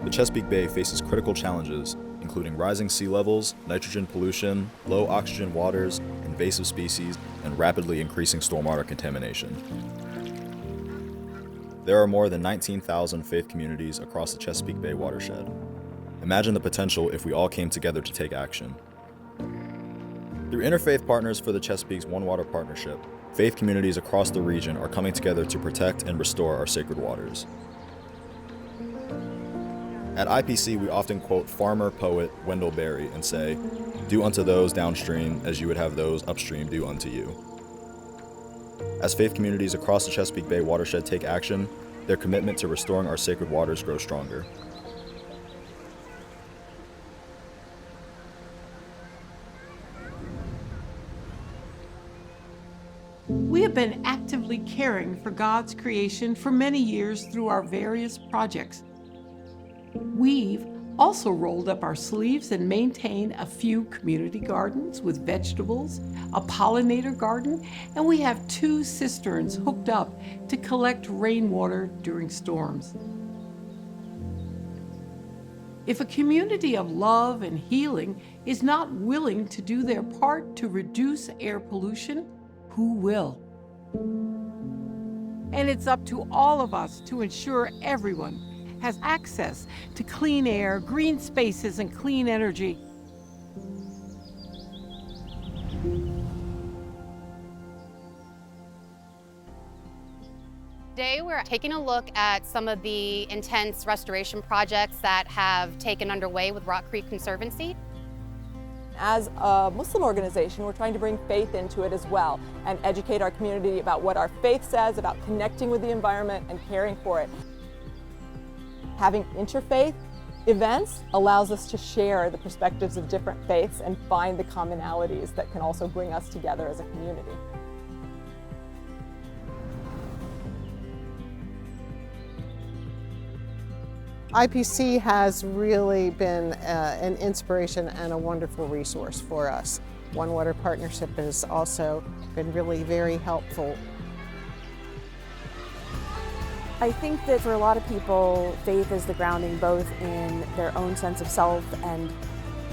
The Chesapeake Bay faces critical challenges, including rising sea levels, nitrogen pollution, low oxygen waters, invasive species, and rapidly increasing stormwater contamination. There are more than 19,000 faith communities across the Chesapeake Bay watershed. Imagine the potential if we all came together to take action. Through Interfaith Partners for the Chesapeake's One Water Partnership, faith communities across the region are coming together to protect and restore our sacred waters. At IPC, we often quote farmer poet Wendell Berry and say, "Do unto those downstream as you would have those upstream do unto you." As faith communities across the Chesapeake Bay watershed take action, their commitment to restoring our sacred waters grows stronger. We have been actively caring for God's creation for many years through our various projects. We've also rolled up our sleeves and maintained a few community gardens with vegetables, a pollinator garden, and we have 2 cisterns hooked up to collect rainwater during storms. If a community of love and healing is not willing to do their part to reduce air pollution, who will? And it's up to all of us to ensure everyone has access to clean air, green spaces, and clean energy. Today we're taking a look at some of the intense restoration projects that have taken underway with Rock Creek Conservancy. As a Muslim organization, we're trying to bring faith into it as well and educate our community about what our faith says about connecting with the environment and caring for it. Having interfaith events allows us to share the perspectives of different faiths and find the commonalities that can also bring us together as a community. IPC has really been an inspiration and a wonderful resource for us. One Water Partnership has also been really very helpful. I think that for a lot of people, faith is the grounding both in their own sense of self and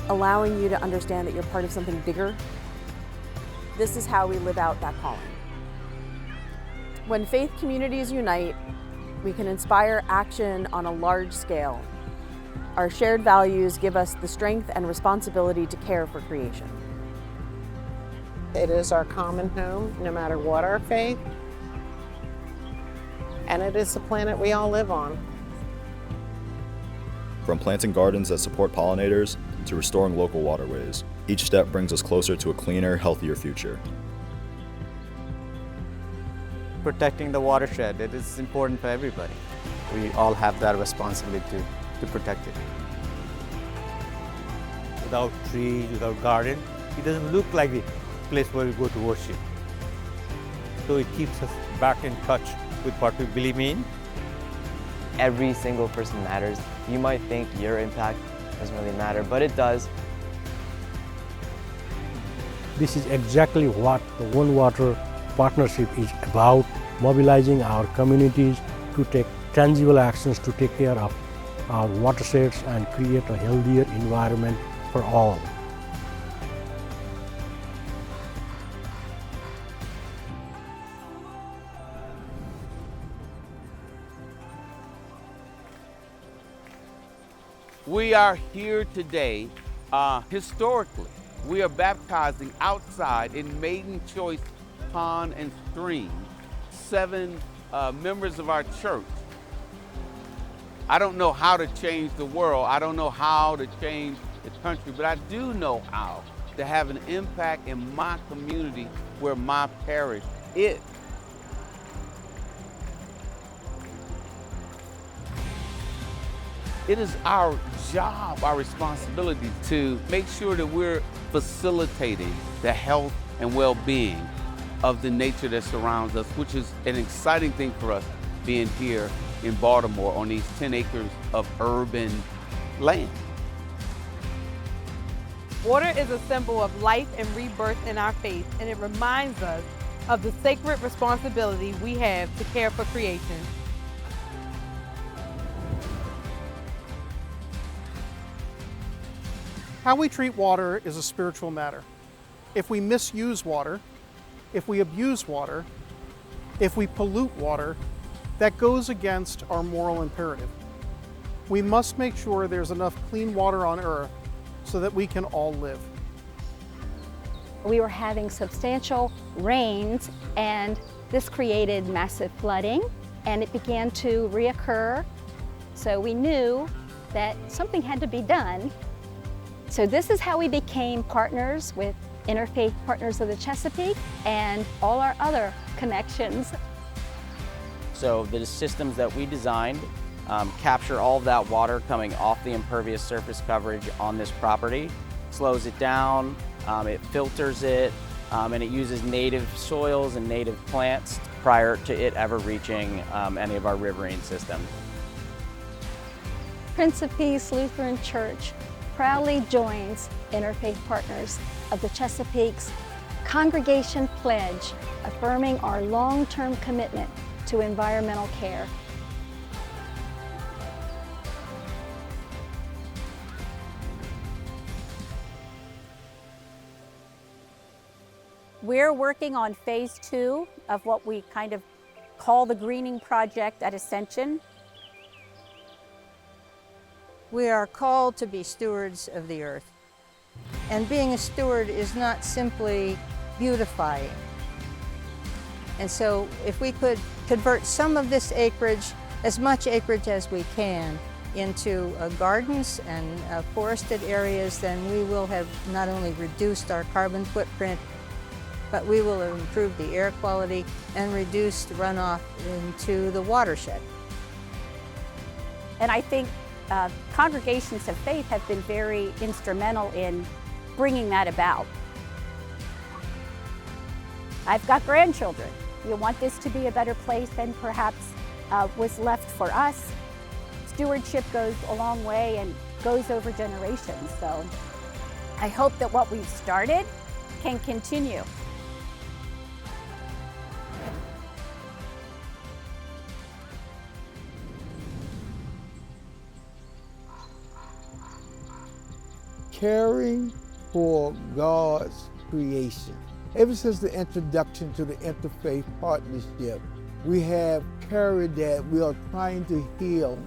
allowing you to understand that you're part of something bigger. This is how we live out that calling. When faith communities unite, we can inspire action on a large scale. Our shared values give us the strength and responsibility to care for creation. It is our common home, no matter what our faith, and it is the planet we all live on. From planting gardens that support pollinators to restoring local waterways, each step brings us closer to a cleaner, healthier future. Protecting the watershed, it is important for everybody. We all have that responsibility to protect it. Without trees, without garden, it doesn't look like the place where we go to worship. So it keeps us back in touch with what we believe in. Every single person matters. You might think your impact doesn't really matter, but it does. This is exactly what the One Water Partnership is about, mobilizing our communities to take tangible actions to take care of our watersheds and create a healthier environment for all. We are here today, historically. We are baptizing outside in Maiden Choice Pond and Stream, 7 members of our church. I don't know how to change the world. I don't know how to change the country, but I do know how to have an impact in my community where my parish is. It is our job, our responsibility to make sure that we're facilitating the health and well-being of the nature that surrounds us, which is an exciting thing for us being here in Baltimore on these 10 acres of urban land. Water is a symbol of life and rebirth in our faith, and it reminds us of the sacred responsibility we have to care for creation. How we treat water is a spiritual matter. If we misuse water, if we abuse water, if we pollute water, that goes against our moral imperative. We must make sure there's enough clean water on earth so that we can all live. We were having substantial rains, and this created massive flooding, and it began to reoccur. So we knew that something had to be done. So this is how we became partners with Interfaith Partners of the Chesapeake and all our other connections. So the systems that we designed capture all of that water coming off the impervious surface coverage on this property, slows it down, it filters it, and it uses native soils and native plants prior to it ever reaching any of our riverine systems. Prince of Peace Lutheran Church proudly joins Interfaith Partners of the Chesapeake's Congregation Pledge, affirming our long-term commitment to environmental care. We're working on phase 2 of what we kind of call the greening project at Ascension. We are called to be stewards of the earth. And being a steward is not simply beautifying. And so if we could convert some of this acreage, as much acreage as we can, into gardens and forested areas, then we will have not only reduced our carbon footprint, but we will have improved the air quality and reduced runoff into the watershed. And I think congregations of faith have been very instrumental in bringing that about. I've got grandchildren. You want this to be a better place than perhaps was left for us. Stewardship goes a long way and goes over generations. So I hope that what we've started can continue. Caring for God's creation. Ever since the introduction to the Interfaith Partnership, we have carried that we are trying to heal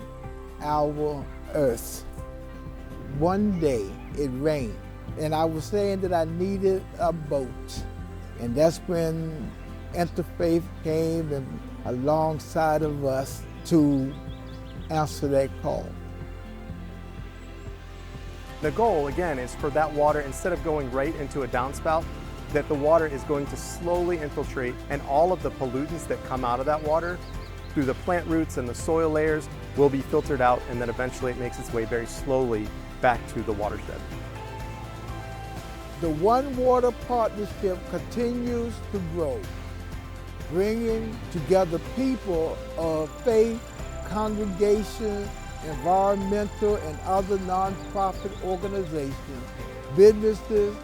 our earth. One day it rained, and I was saying that I needed a boat. And that's when Interfaith came and alongside of us to answer that call. The goal, again, is for that water, instead of going right into a downspout, that the water is going to slowly infiltrate, and all of the pollutants that come out of that water through the plant roots and the soil layers will be filtered out, and then eventually it makes its way very slowly back to the watershed. The One Water Partnership continues to grow, bringing together people of faith, congregations, environmental and other nonprofit organizations, businesses,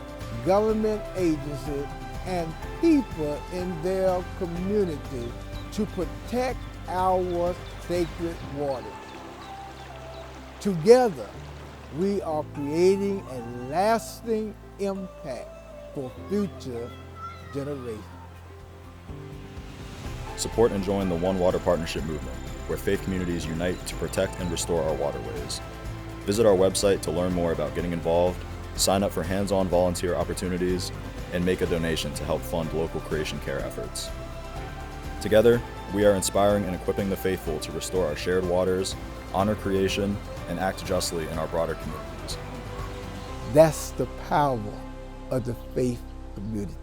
government agencies, and people in their communities to protect our sacred water. Together, we are creating a lasting impact for future generations. Support and join the One Water Partnership movement, where faith communities unite to protect and restore our waterways. Visit our website to learn more about getting involved, sign up for hands-on volunteer opportunities, and make a donation to help fund local creation care efforts. Together, we are inspiring and equipping the faithful to restore our shared waters, honor creation, and act justly in our broader communities. That's the power of the faith community.